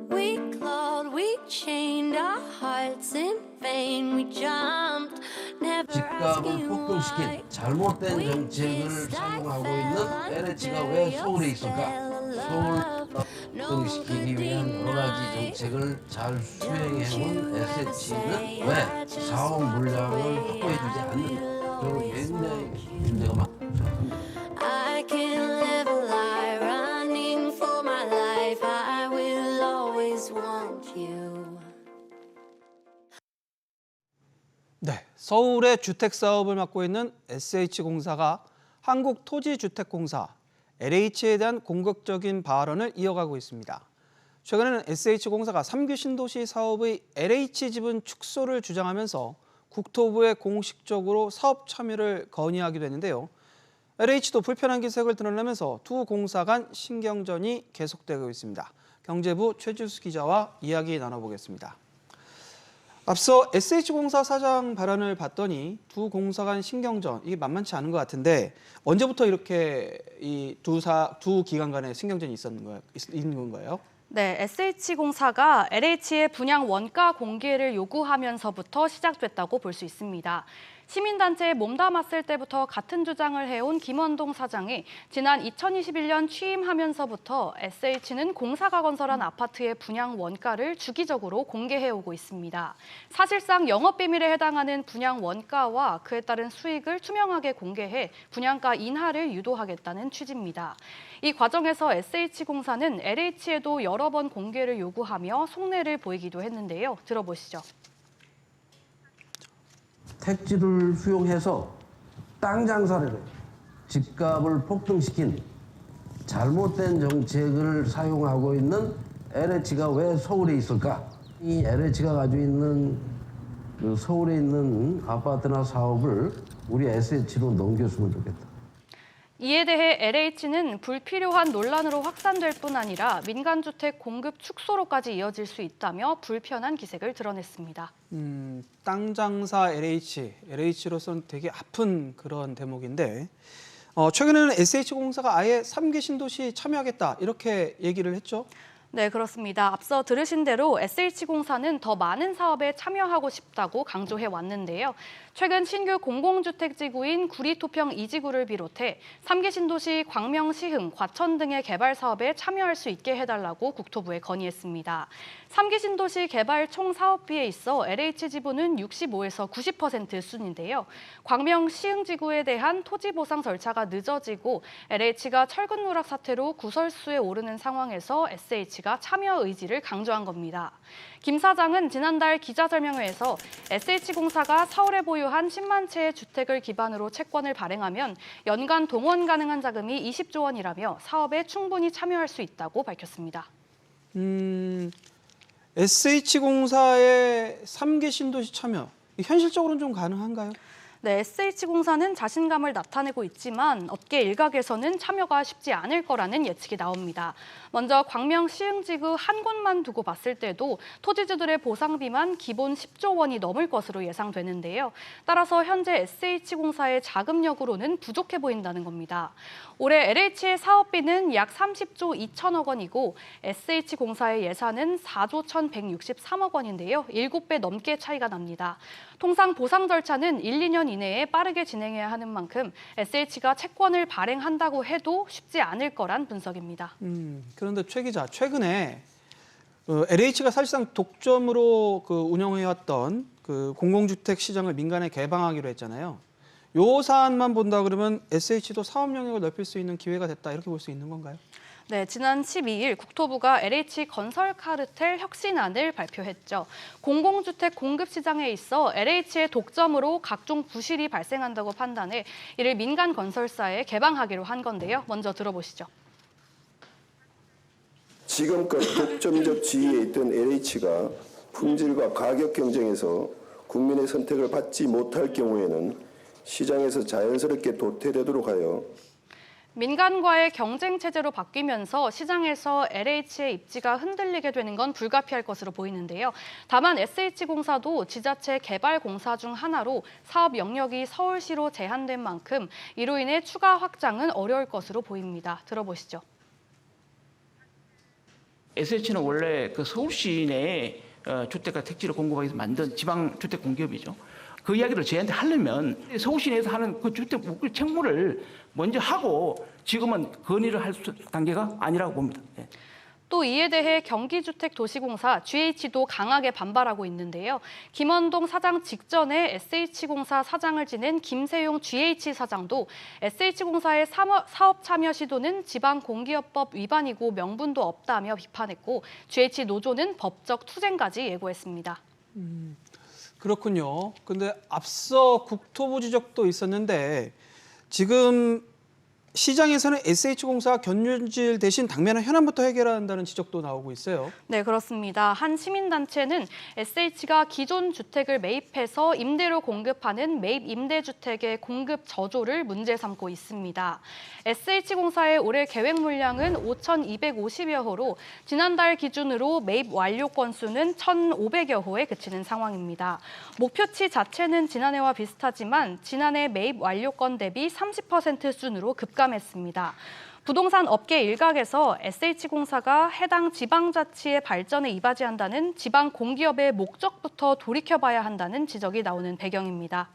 We clawed, we chained our hearts in vain. We jumped, never 집값을 asking why. 폭등시킨 잘못된 정책을 사용하고 있는 LH가 왜 서울에 있을까? 서울 폭등시키기 위한 여러 가지 정책을 잘 수행해온 SH는 왜 사업 물량을 확보해주지 않는가? 그리고 굉장히 문제가 많습니다. I can live a lie, running for my life. I will always want you. 네, 서울의 주택 사업을 맡고 있는 SH공사가 한국토지주택공사 LH에 대한 공격적인 발언을 이어가고 있습니다. 최근에는 SH공사가 3기 신도시 사업의 LH 지분 축소를 주장하면서 국토부에 공식적으로 사업 참여를 건의하기도 했는데요. LH도 불편한 기색을 드러내면서 두 공사 간 신경전이 계속되고 있습니다. 경제부 최지수 기자와 이야기 나눠보겠습니다. 앞서 SH공사 사장 발언을 봤더니 두 공사 간 신경전, 이게 만만치 않은 것 같은데 언제부터 이렇게 이 두 기관 간의 신경전이 있는 건가요? 네, SH공사가 LH의 분양 원가 공개를 요구하면서부터 시작됐다고 볼 수 있습니다. 시민단체에 몸담았을 때부터 같은 주장을 해온 김원동 사장이 지난 2021년 취임하면서부터 SH는 공사가 건설한 아파트의 분양 원가를 주기적으로 공개해오고 있습니다. 사실상 영업비밀에 해당하는 분양 원가와 그에 따른 수익을 투명하게 공개해 분양가 인하를 유도하겠다는 취지입니다. 이 과정에서 SH공사는 LH에도 여러 번 공개를 요구하며 속내를 보이기도 했는데요. 들어보시죠. 택지를 수용해서 땅 장사를 해요. 집값을 폭등시킨 잘못된 정책을 사용하고 있는 LH가 왜 서울에 있을까? 이 LH가 가지고 있는 그 서울에 있는 아파트나 사업을 우리 SH로 넘겼으면 좋겠다. 이에 대해 LH는 불필요한 논란으로 확산될 뿐 아니라 민간주택 공급 축소로까지 이어질 수 있다며 불편한 기색을 드러냈습니다. 땅 장사 LH로서는 되게 아픈 그런 대목인데 최근에는 SH공사가 아예 3기 신도시 참여하겠다 이렇게 얘기를 했죠. 네, 그렇습니다. 앞서 들으신 대로 SH공사는 더 많은 사업에 참여하고 싶다고 강조해 왔는데요. 최근 신규 공공주택지구인 구리토평 2지구를 비롯해 3기 신도시 광명시흥, 과천 등의 개발 사업에 참여할 수 있게 해달라고 국토부에 건의했습니다. 3기 신도시 개발 총 사업비에 있어 LH 지분은 65에서 90% 수준인데요. 광명 시흥지구에 대한 토지 보상 절차가 늦어지고 LH가 철근 누락 사태로 구설수에 오르는 상황에서 SH가 참여 의지를 강조한 겁니다. 김 사장은 지난달 기자설명회에서 SH공사가 서울에 보유한 10만 채의 주택을 기반으로 채권을 발행하면 연간 동원 가능한 자금이 20조 원이라며 사업에 충분히 참여할 수 있다고 밝혔습니다. SH공사의 3기 신도시 참여, 현실적으로는 좀 가능한가요? 네, SH공사는 자신감을 나타내고 있지만 업계 일각에서는 참여가 쉽지 않을 거라는 예측이 나옵니다. 먼저 광명 시흥지구 한 곳만 두고 봤을 때도 토지주들의 보상비만 기본 10조 원이 넘을 것으로 예상되는데요. 따라서 현재 SH공사의 자금력으로는 부족해 보인다는 겁니다. 올해 LH의 사업비는 약 30조 2천억 원이고 SH공사의 예산은 4조 1,163억 원인데요. 7배 넘게 차이가 납니다. 통상 보상 절차는 1, 2년 이내에 빠르게 진행해야 하는 만큼 SH가 채권을 발행한다고 해도 쉽지 않을 거란 분석입니다. 그런데 최 기자, 최근에 LH가 사실상 독점으로 운영해왔던 공공주택 시장을 민간에 개방하기로 했잖아요. 요 사안만 본다 그러면 SH도 사업 영역을 넓힐 수 있는 기회가 됐다 이렇게 볼 수 있는 건가요? 네, 지난 12일 국토부가 LH 건설 카르텔 혁신안을 발표했죠. 공공주택 공급 시장에 있어 LH의 독점으로 각종 부실이 발생한다고 판단해 이를 민간 건설사에 개방하기로 한 건데요. 먼저 들어보시죠. 지금껏 독점적 지위에 있던 LH가 품질과 가격 경쟁에서 국민의 선택을 받지 못할 경우에는 시장에서 자연스럽게 도태되도록 하여 민간과의 경쟁 체제로 바뀌면서 시장에서 LH의 입지가 흔들리게 되는 건 불가피할 것으로 보이는데요. 다만 SH공사도 지자체 개발 공사 중 하나로 사업 영역이 서울시로 제한된 만큼 이로 인해 추가 확장은 어려울 것으로 보입니다. 들어보시죠. SH는 원래 그 서울시 내에 주택과 택지를 공급하기 위해서 만든 지방 주택 공기업이죠. 그 이야기를 저희한테 하려면 서울시 내에서 하는 그 주택 목표 책무를 먼저 하고 지금은 건의를 할 단계가 아니라고 봅니다. 예. 또 이에 대해 경기주택도시공사 GH도 강하게 반발하고 있는데요. 김원동 사장 직전에 SH공사 사장을 지낸 김세용 GH 사장도 SH공사의 사업 참여 시도는 지방공기업법 위반이고 명분도 없다며 비판했고 GH 노조는 법적 투쟁까지 예고했습니다. 그렇군요. 근데 앞서 국토부 지적도 있었는데 지금 시장에서는 SH공사가 견유질 대신 당면한 현안부터 해결한다는 지적도 나오고 있어요. 네, 그렇습니다. 한 시민단체는 SH가 기존 주택을 매입해서 임대로 공급하는 매입 임대주택의 공급 저조를 문제 삼고 있습니다. SH공사의 올해 계획 물량은 5,250여 호로 지난달 기준으로 매입 완료 건수는 1,500여 호에 그치는 상황입니다. 목표치 자체는 지난해와 비슷하지만 지난해 매입 완료 건 대비 30% 수준으로 급감했습니다. 부동산 업계 일각에서 SH공사가 해당 지방자치의 발전에 이바지한다는 지방 공기업의 목적부터 돌이켜봐야 한다는 지적이 나오는 배경입니다.